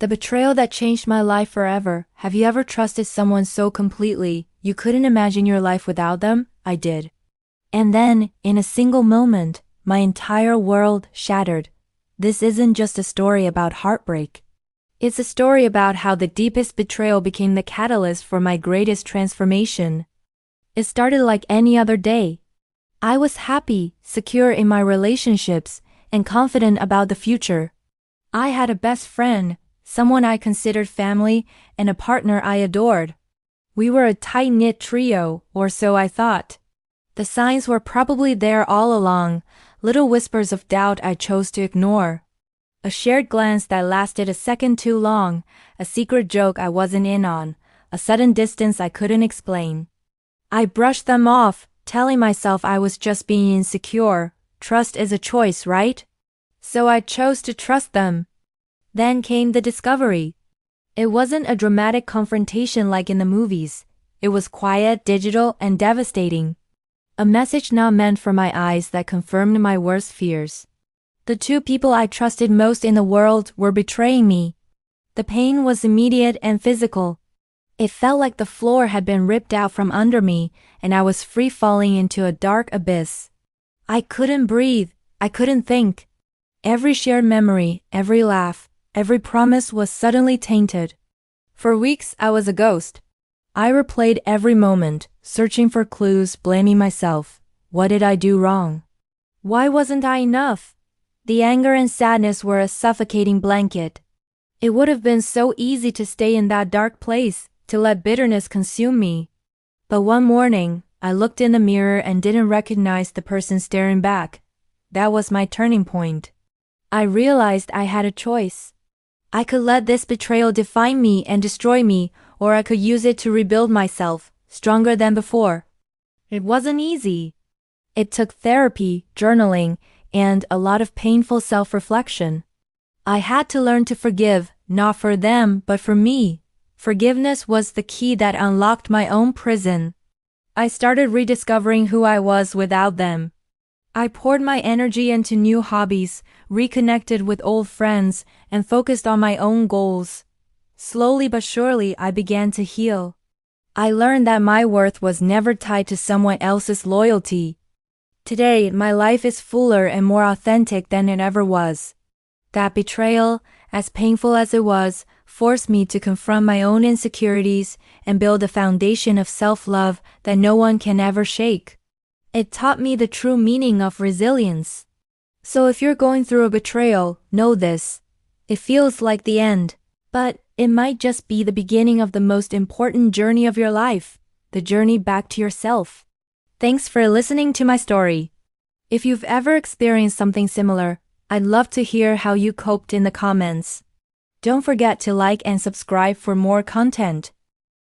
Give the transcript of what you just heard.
The betrayal that changed my life forever. Have you ever trusted someone so completely you couldn't imagine your life without them? I did. And then, in a single moment, my entire world shattered. This isn't just a story about heartbreak. It's a story about how the deepest betrayal became the catalyst for my greatest transformation. It started like any other day. I was happy, secure in my relationships, and confident about the future. I had a best friend, someone I considered family, and a partner I adored. We were a tight-knit trio, or so I thought. The signs were probably there all along, little whispers of doubt I chose to ignore. A shared glance that lasted a second too long, a secret joke I wasn't in on, a sudden distance I couldn't explain. I brushed them off, telling myself I was just being insecure. Trust is a choice, right? So I chose to trust them. Then came the discovery. It wasn't a dramatic confrontation like in the movies. It was quiet, digital, and devastating. A message not meant for my eyes that confirmed my worst fears. The two people I trusted most in the world were betraying me. The pain was immediate and physical. It felt like the floor had been ripped out from under me, and I was free falling into a dark abyss. I couldn't breathe. I couldn't think. Every shared memory, every laugh, every promise was suddenly tainted. For weeks I was a ghost. I replayed every moment, searching for clues, blaming myself. What did I do wrong? Why wasn't I enough? The anger and sadness were a suffocating blanket. It would have been so easy to stay in that dark place, to let bitterness consume me. But one morning, I looked in the mirror and didn't recognize the person staring back. That was my turning point. I realized I had a choice. I could let this betrayal define me and destroy me, or I could use it to rebuild myself, stronger than before. It wasn't easy. It took therapy, journaling, and a lot of painful self-reflection. I had to learn to forgive, not for them, but for me. Forgiveness was the key that unlocked my own prison. I started rediscovering who I was without them. I poured my energy into new hobbies, reconnected with old friends, and focused on my own goals. Slowly but surely, I began to heal. I learned that my worth was never tied to someone else's loyalty. Today, my life is fuller and more authentic than it ever was. That betrayal, as painful as it was, forced me to confront my own insecurities and build a foundation of self-love that no one can ever shake. It taught me the true meaning of resilience. So if you're going through a betrayal, know this. It feels like the end, but it might just be the beginning of the most important journey of your life, the journey back to yourself. Thanks for listening to my story. If you've ever experienced something similar, I'd love to hear how you coped in the comments. Don't forget to like and subscribe for more content.